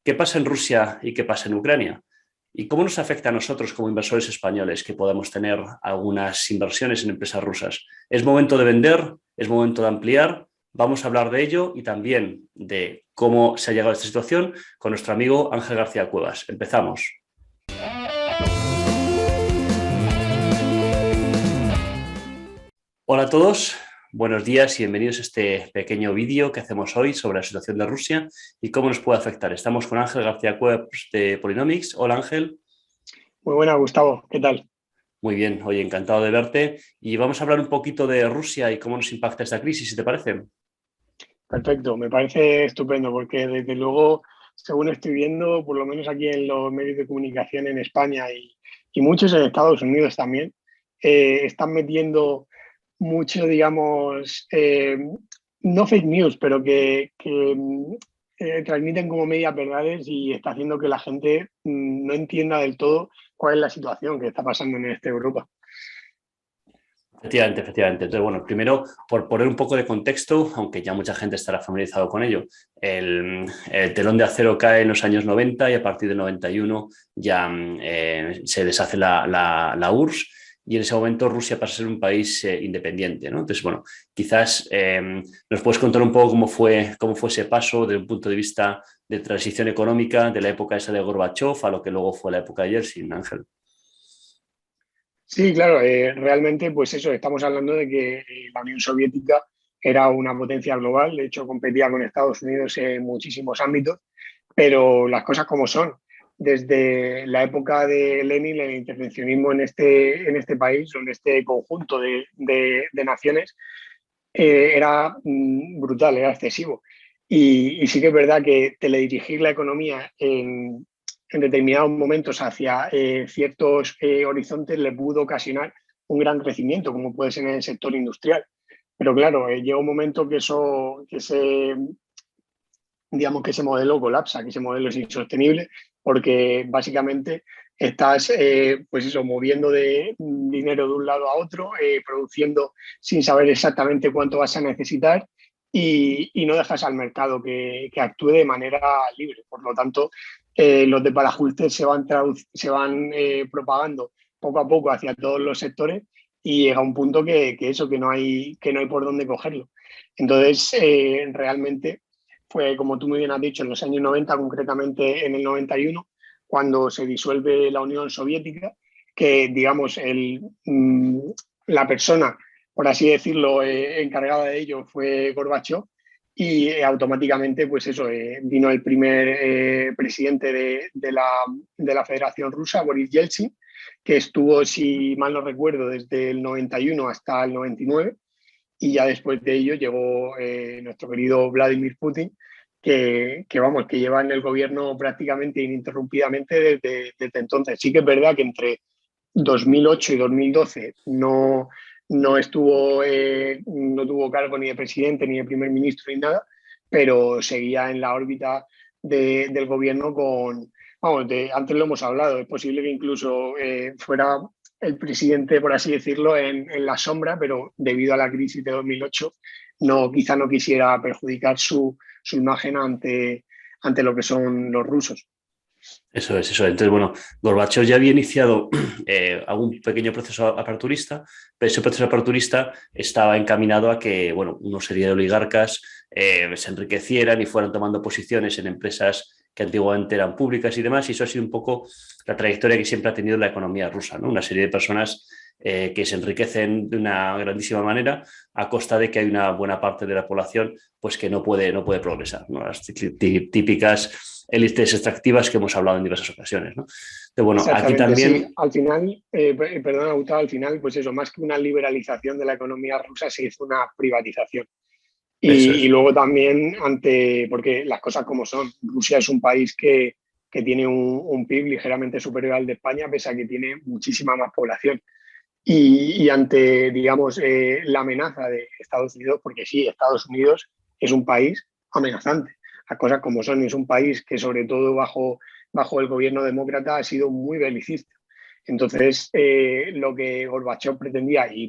¿Qué pasa en Rusia y qué pasa en Ucrania? ¿Y cómo nos afecta a nosotros como inversores españoles que podamos tener algunas inversiones en empresas rusas? ¿Es momento de vender? ¿Es momento de ampliar? Vamos a hablar de ello y también de cómo se ha llegado a esta situación con nuestro amigo Ángel García Cuevas. Empezamos. Hola a todos, buenos días y bienvenidos a este pequeño vídeo que hacemos hoy sobre la situación de Rusia y cómo nos puede afectar. Estamos con Ángel García Cuevas de Polynomics. Hola Ángel. Muy buena, Gustavo. ¿Qué tal? Muy bien, oye, encantado de verte y vamos a hablar un poquito de Rusia y cómo nos impacta esta crisis, si te parece. Perfecto, me parece estupendo porque desde luego, según estoy viendo, por lo menos aquí en los medios de comunicación en España y muchos en Estados Unidos también, están metiendo mucho, digamos, no fake news, pero que transmiten como medias verdades y está haciendo que la gente no entienda del todo cuál es la situación que está pasando en esta Europa. Efectivamente, efectivamente. Entonces, bueno, primero, por poner un poco de contexto, aunque ya mucha gente estará familiarizado con ello, el telón de acero cae en los años 90 y a partir del 91 ya se deshace la URSS y en ese momento Rusia pasa a ser un país independiente, ¿no? Entonces, bueno, quizás nos puedes contar un poco cómo fue ese paso desde un punto de vista de transición económica de la época esa de Gorbachev a lo que luego fue la época de Yeltsin, Ángel. Sí, claro, realmente pues eso, estamos hablando de que la Unión Soviética era una potencia global, de hecho competía con Estados Unidos en muchísimos ámbitos, pero las cosas como son. Desde la época de Lenin, el intervencionismo en este país, o en este conjunto de naciones, era brutal, era excesivo. Y sí que es verdad que teledirigir la economía en determinados momentos hacia ciertos horizontes le pudo ocasionar un gran crecimiento, como puede ser en el sector industrial. Pero claro, llega un momento digamos que ese modelo colapsa, que ese modelo es insostenible, porque básicamente estás pues eso, moviendo dinero de un lado a otro, produciendo sin saber exactamente cuánto vas a necesitar y no dejas al mercado que actúe de manera libre. Por lo tanto, los desbarajustes se van propagando poco a poco hacia todos los sectores y llega un punto que no hay por dónde cogerlo. Entonces, realmente fue, como tú muy bien has dicho, en los años 90, concretamente en el 91, cuando se disuelve la Unión Soviética, que, digamos, la persona, por así decirlo, encargada de ello fue Gorbachev, y automáticamente, pues eso, vino el primer presidente de la Federación Rusa, Boris Yeltsin, que estuvo, si mal no recuerdo, desde el 91 hasta el 99, y ya después de ello llegó nuestro querido Vladimir Putin, que lleva en el gobierno prácticamente ininterrumpidamente desde entonces. Sí que es verdad que entre 2008 y 2012 no tuvo cargo ni de presidente, ni de primer ministro, ni nada, pero seguía en la órbita del gobierno antes lo hemos hablado, es posible que incluso fuera el presidente, por así decirlo, en la sombra, pero debido a la crisis de 2008, quizá no quisiera perjudicar su imagen ante lo que son los rusos. Eso es, eso es. Entonces, bueno, Gorbachev ya había iniciado algún pequeño proceso aperturista, pero ese proceso aperturista estaba encaminado a que, bueno, una serie de oligarcas se enriquecieran y fueran tomando posiciones en empresas que antiguamente eran públicas y demás, y eso ha sido un poco la trayectoria que siempre ha tenido la economía rusa, ¿no? Una serie de personas que se enriquecen de una grandísima manera a costa de que hay una buena parte de la población pues que no puede progresar, ¿no? Las típicas élites extractivas que hemos hablado en diversas ocasiones, ¿no? Pero bueno, aquí Exactamente, sí. también... Al final, perdona, Gustavo, al final, pues eso, más que una liberalización de la economía rusa, se hizo una privatización. Eso Y es. luego también porque las cosas como son, Rusia es un país que tiene un PIB ligeramente superior al de España, pese a que tiene muchísima más población. Y ante, digamos, la amenaza de Estados Unidos, porque sí, Estados Unidos es un país amenazante. Las cosas como son, es un país que sobre todo bajo el gobierno demócrata ha sido muy belicista. Entonces, lo que Gorbachev pretendía y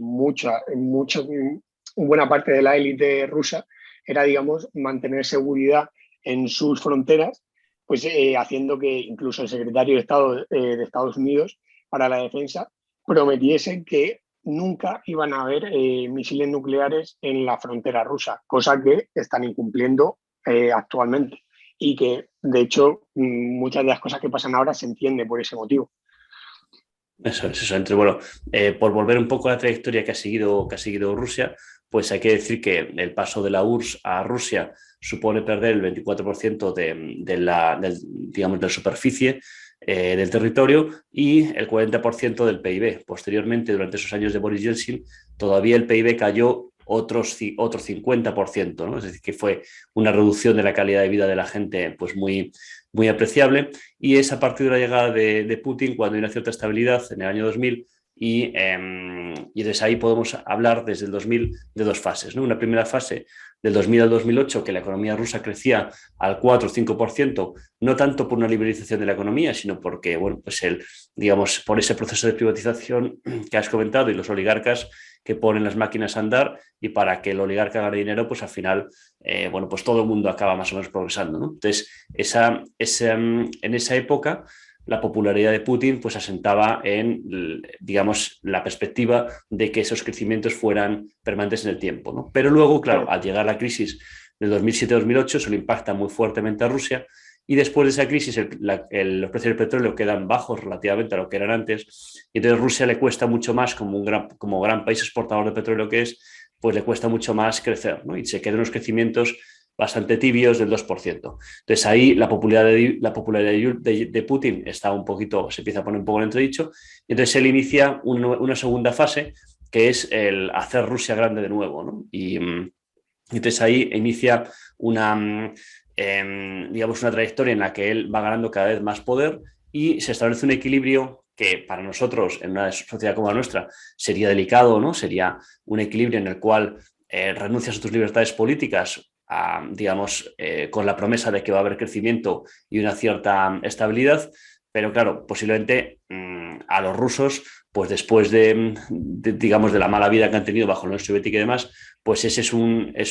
buena parte de la élite rusa era, digamos, mantener seguridad en sus fronteras pues haciendo que incluso el secretario de Estado de Estados Unidos para la defensa prometiese que nunca iban a haber misiles nucleares en la frontera rusa, cosa que están incumpliendo actualmente y que, de hecho, muchas de las cosas que pasan ahora se entienden por ese motivo. Eso es, eso. Entonces, bueno, por volver un poco a la trayectoria que ha seguido Rusia, pues hay que decir que el paso de la URSS a Rusia supone perder el 24% digamos, de la superficie del territorio y el 40% del PIB. Posteriormente, durante esos años de Boris Yeltsin, todavía el PIB cayó otro 50%, ¿no? Es decir, que fue una reducción de la calidad de vida de la gente pues muy apreciable, y es a partir de la llegada de Putin cuando hay una cierta estabilidad en el año 2000 y desde ahí podemos hablar desde el 2000 de dos fases, ¿no? Una primera fase del 2000 al 2008 que la economía rusa crecía al 4 o 5%, no tanto por una liberalización de la economía, sino porque, bueno, pues digamos, por ese proceso de privatización que has comentado y los oligarcas que ponen las máquinas a andar, y para que el oligarca gane dinero, pues al final, bueno, pues todo el mundo acaba más o menos progresando, ¿no? Entonces, en esa época, la popularidad de Putin pues asentaba en, digamos, la perspectiva de que esos crecimientos fueran permanentes en el tiempo, ¿no? Pero luego, claro, al llegar la crisis del 2007-2008, se lo impacta muy fuertemente a Rusia, y después de esa crisis los precios del petróleo quedan bajos relativamente a lo que eran antes, y entonces Rusia le cuesta mucho más, como gran país exportador de petróleo que es, pues le cuesta mucho más crecer, ¿no? Y se quedan unos crecimientos bastante tibios del 2%. Entonces ahí la popularidad de Putin está un poquito, se empieza a poner un poco en entredicho, y entonces él inicia una segunda fase que es el hacer Rusia grande de nuevo, ¿no? Y entonces ahí inicia digamos, una trayectoria en la que él va ganando cada vez más poder y se establece un equilibrio que para nosotros, en una sociedad como la nuestra, sería delicado, ¿no? Sería un equilibrio en el cual renuncias a tus libertades políticas, digamos, con la promesa de que va a haber crecimiento y una cierta estabilidad, pero claro, posiblemente a los rusos, pues después digamos, de la mala vida que han tenido bajo la Unión Soviética y demás, pues ese es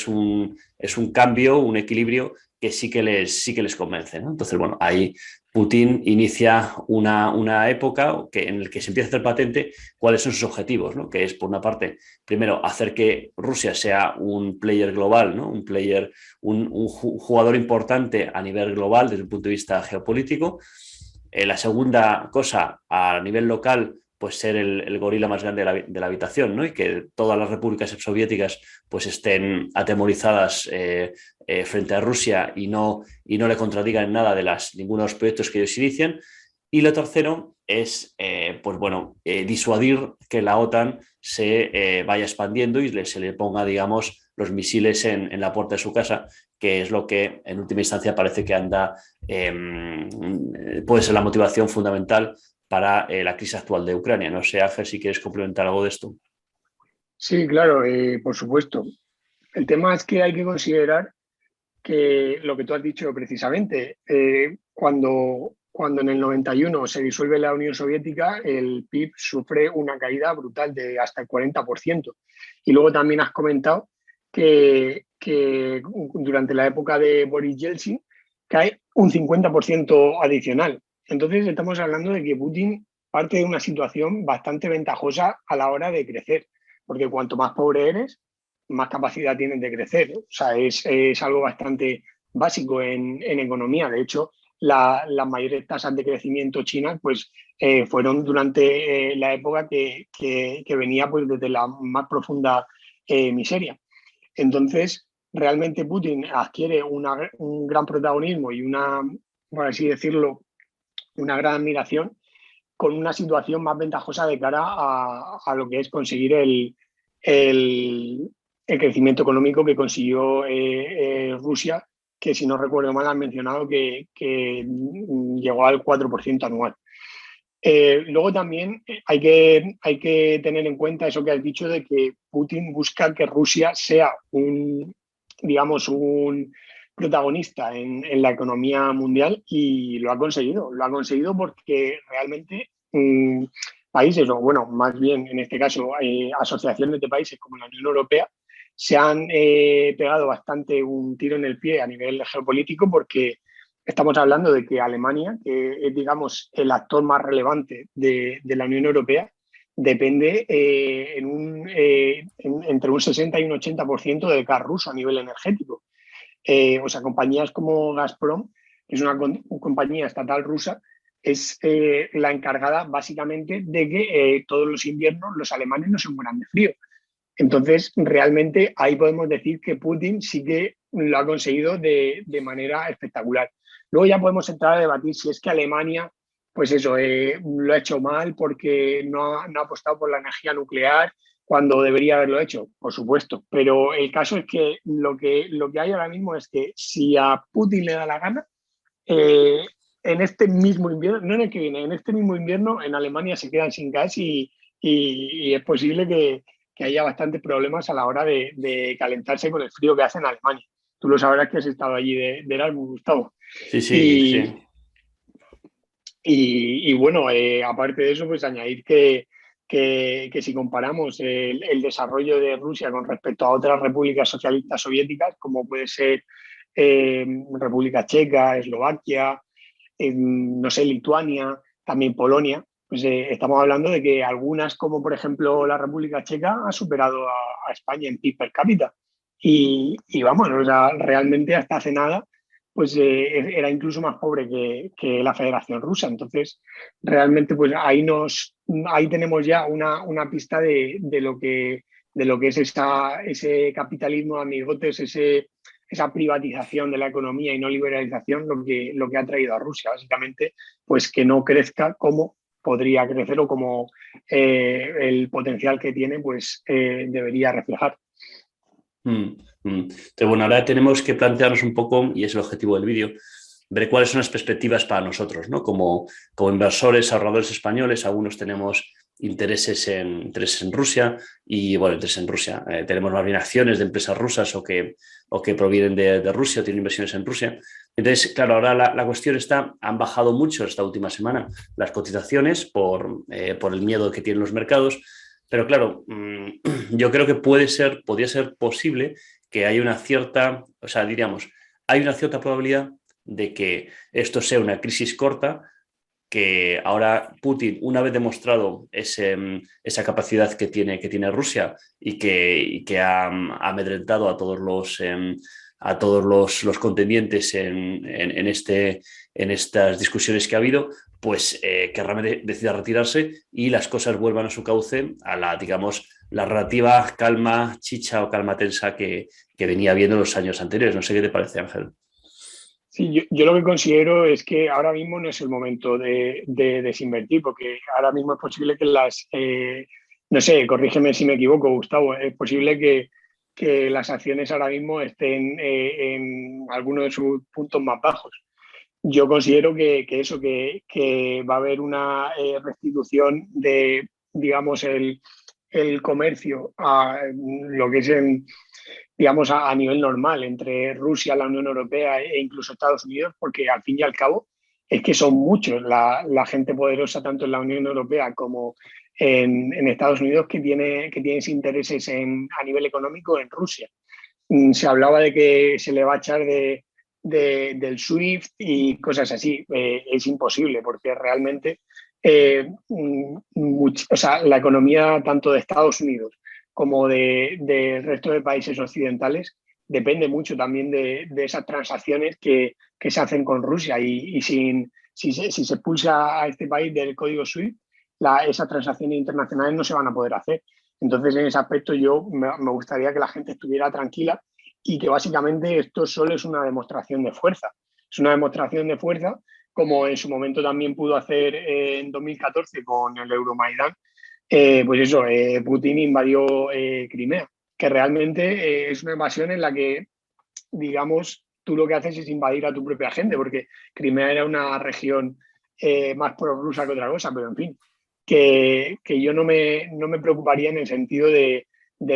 un cambio, un equilibrio que sí que les convence, ¿no? Entonces, bueno, ahí Putin inicia una época en la que se empieza a hacer patente cuáles son sus objetivos, ¿no? Que es, por una parte, primero, hacer que Rusia sea un player global, ¿no? Un jugador importante a nivel global desde el punto de vista geopolítico. La segunda cosa, a nivel local, pues ser el gorila más grande de la habitación, ¿no? Y que todas las repúblicas exsoviéticas pues estén atemorizadas frente a Rusia y no le contradigan en nada de ninguno de los proyectos que ellos inician. Y lo tercero es, pues bueno, disuadir que la OTAN se vaya expandiendo y se le ponga, digamos, los misiles en la puerta de su casa, que es lo que en última instancia parece que puede ser la motivación fundamental para la crisis actual de Ucrania. No sé, Ángel, si quieres complementar algo de esto. Sí, claro, por supuesto. El tema es que hay que considerar que lo que tú has dicho precisamente, cuando en el 91 se disuelve la Unión Soviética, el PIB sufre una caída brutal de hasta el 40%. Y luego también has comentado que durante la época de Boris Yeltsin cae un 50% adicional. Entonces estamos hablando de que Putin parte de una situación bastante ventajosa a la hora de crecer, porque cuanto más pobre eres, más capacidad tienen de crecer. O sea, es algo bastante básico en economía. De hecho, las mayores tasas de crecimiento chinas pues, fueron durante la época que venía pues, desde la más profunda miseria. Entonces, realmente Putin adquiere un gran protagonismo y por así decirlo, una gran admiración con una situación más ventajosa de cara a lo que es conseguir el, el crecimiento económico que consiguió Rusia, que si no recuerdo mal han mencionado que llegó al 4% anual. Luego también hay que tener en cuenta eso que has dicho de que Putin busca que Rusia sea digamos, un protagonista en la economía mundial y lo ha conseguido. Lo ha conseguido porque realmente países, o bueno, más bien en este caso asociaciones de países como la Unión Europea, se han pegado bastante un tiro en el pie a nivel geopolítico porque estamos hablando de que Alemania, que es, digamos, el actor más relevante de la Unión Europea, depende entre un 60 y un 80% del gas ruso a nivel energético. O sea, compañías como Gazprom, que es una compañía estatal rusa, es la encargada básicamente de que todos los inviernos los alemanes no se mueran de frío. Entonces, realmente ahí podemos decir que Putin sí que lo ha conseguido de manera espectacular. Luego ya podemos entrar a debatir si es que Alemania, pues eso, lo ha hecho mal porque no ha apostado por la energía nuclear cuando debería haberlo hecho, por supuesto. Pero el caso es que lo que hay ahora mismo es que si a Putin le da la gana, eh, en este mismo invierno, no en el que viene, en este mismo invierno en Alemania se quedan sin gas y es posible que haya bastantes problemas a la hora de calentarse con el frío que hace en Alemania. Tú lo sabrás que has estado allí de Erasmus, Gustavo. Sí, sí, Y, sí. y bueno, aparte de eso, pues añadir que si comparamos el desarrollo de Rusia con respecto a otras repúblicas socialistas soviéticas, como puede ser República Checa, Eslovaquia, no sé, Lituania, también Polonia, pues estamos hablando de que algunas, como por ejemplo la República Checa, ha superado a España en PIB per cápita. Y vamos, o sea, realmente hasta hace nada, pues era incluso más pobre que la Federación Rusa. Entonces, realmente, pues ahí tenemos ya una pista de lo que es ese capitalismo de amigotes, esa privatización de la economía y no liberalización, lo que ha traído a Rusia, básicamente, pues que no crezca como podría crecer o como el potencial que tiene, pues debería reflejar. Mm, mm. Entonces, bueno, ahora tenemos que plantearnos un poco, y es el objetivo del vídeo, ver cuáles son las perspectivas para nosotros, ¿no? Como inversores, ahorradores españoles, algunos tenemos intereses en Rusia y, bueno, intereses en Rusia. Tenemos más bien acciones de empresas rusas o que provienen de Rusia o tienen inversiones en Rusia. Entonces, claro, ahora la cuestión han bajado mucho esta última semana las cotizaciones por el miedo que tienen los mercados. Pero claro, yo creo que podría ser posible que haya una cierta, o sea, diríamos, hay una cierta probabilidad de que esto sea una crisis corta, que ahora Putin, una vez demostrado esa capacidad que tiene Rusia y que ha amedrentado a todos los contendientes en estas discusiones que ha habido, pues que realmente decida retirarse y las cosas vuelvan a su cauce, digamos, la relativa calma chicha o calma tensa que venía viendo en los años anteriores. No sé qué te parece, Ángel. Sí, yo lo que considero es que ahora mismo no es el momento de desinvertir, porque ahora mismo es posible que no sé, corrígeme si me equivoco, Gustavo, es posible que las acciones ahora mismo estén en alguno de sus puntos más bajos. Yo considero que va a haber una restitución de, digamos, el comercio a lo que es digamos, a nivel normal entre Rusia, la Unión Europea e incluso Estados Unidos, porque al fin y al cabo es que son muchos la gente poderosa tanto en la Unión Europea como en Estados Unidos que tiene intereses a nivel económico en Rusia. Se hablaba de que se le va a echar del SWIFT y cosas así. Es imposible porque realmente o sea, la economía tanto de Estados Unidos como del resto de países occidentales depende mucho también de esas transacciones que se hacen con Rusia y si se expulsa a este país del código SWIFT, esas transacciones internacionales no se van a poder hacer. Entonces, en ese aspecto yo me gustaría que la gente estuviera tranquila y que básicamente esto solo es una demostración de fuerza. Es una demostración de fuerza como en su momento también pudo hacer en 2014 con el Euromaidán. Pues eso, Putin invadió Crimea, que realmente es una invasión en la que, digamos, tú lo que haces es invadir a tu propia gente, porque Crimea era una región más prorrusa que otra cosa, pero en fin, que yo no me preocuparía en el sentido de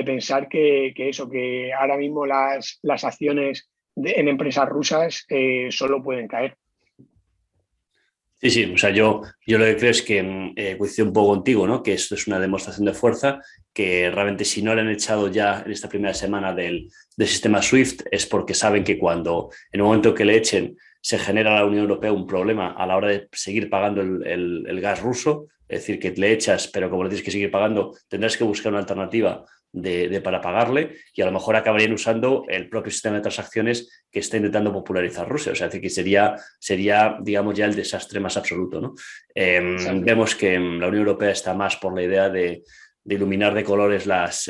pensar que ahora mismo las acciones en empresas rusas solo pueden caer. Sí, sí, o sea, yo lo que creo es que coincido un poco contigo, ¿no? Que esto es una demostración de fuerza, que realmente si no le han echado ya en esta primera semana del sistema SWIFT es porque saben que en el momento que le echen se genera a la Unión Europea un problema a la hora de seguir pagando el gas ruso, es decir, que le echas, pero como le tienes que seguir pagando, tendrás que buscar una alternativa para pagarle y a lo mejor acabarían usando el propio sistema de transacciones que está intentando popularizar Rusia. O sea, que sería, digamos, ya el desastre más absoluto, ¿no? Vemos que la Unión Europea está más por la idea de iluminar de colores las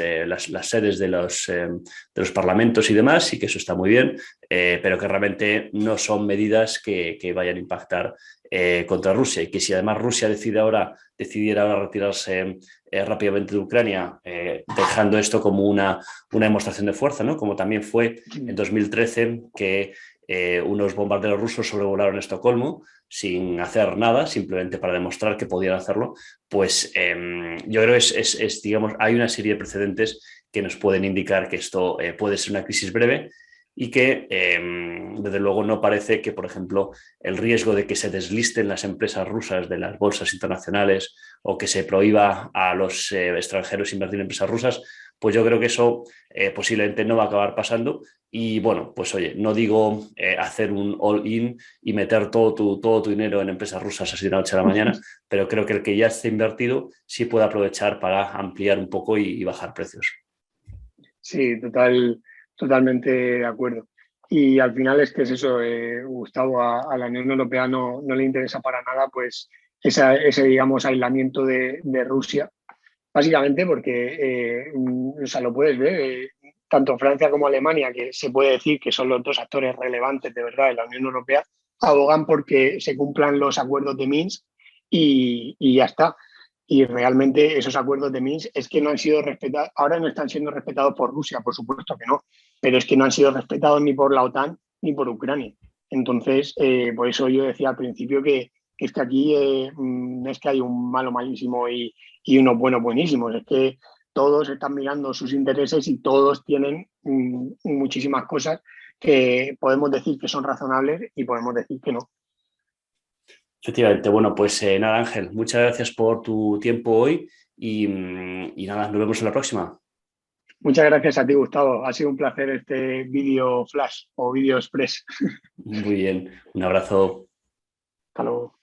sedes de los parlamentos y demás, y que eso está muy bien, pero que realmente no son medidas que vayan a impactar contra Rusia, y que si además Rusia decidiera ahora retirarse rápidamente de Ucrania, dejando esto como una demostración de fuerza, ¿no? Como también fue en 2013 que unos bombarderos rusos sobrevolaron Estocolmo sin hacer nada, simplemente para demostrar que podían hacerlo, pues yo creo que digamos, hay una serie de precedentes que nos pueden indicar que esto puede ser una crisis breve y que desde luego no parece que, por ejemplo, el riesgo de que se deslisten las empresas rusas de las bolsas internacionales o que se prohíba a los extranjeros invertir en empresas rusas, pues yo creo que eso posiblemente no va a acabar pasando. Y bueno, pues oye, no digo hacer un all-in y meter todo tu dinero en empresas rusas así de la noche a la mañana, pero creo que el que ya esté invertido sí puede aprovechar para ampliar un poco y bajar precios. Sí, totalmente de acuerdo. Y al final es que es eso, Gustavo, a la Unión Europea no le interesa para nada pues ese digamos, aislamiento de Rusia, básicamente porque, o sea, lo puedes ver, tanto Francia como Alemania, que se puede decir que son los dos actores relevantes de verdad de la Unión Europea, abogan porque se cumplan los acuerdos de Minsk y ya está. Y realmente esos acuerdos de Minsk es que no han sido respetados, ahora no están siendo respetados por Rusia, por supuesto que no, pero es que no han sido respetados ni por la OTAN ni por Ucrania. Entonces, por eso yo decía al principio que es que aquí no es que hay un malo malísimo y unos buenos buenísimos, es que todos están mirando sus intereses y todos tienen muchísimas cosas que podemos decir que son razonables y podemos decir que no. Efectivamente, bueno, pues nada, Ángel, muchas gracias por tu tiempo hoy y nada, nos vemos en la próxima. Muchas gracias a ti, Gustavo. Ha sido un placer este vídeo flash o vídeo express. Muy bien, un abrazo. Hasta luego.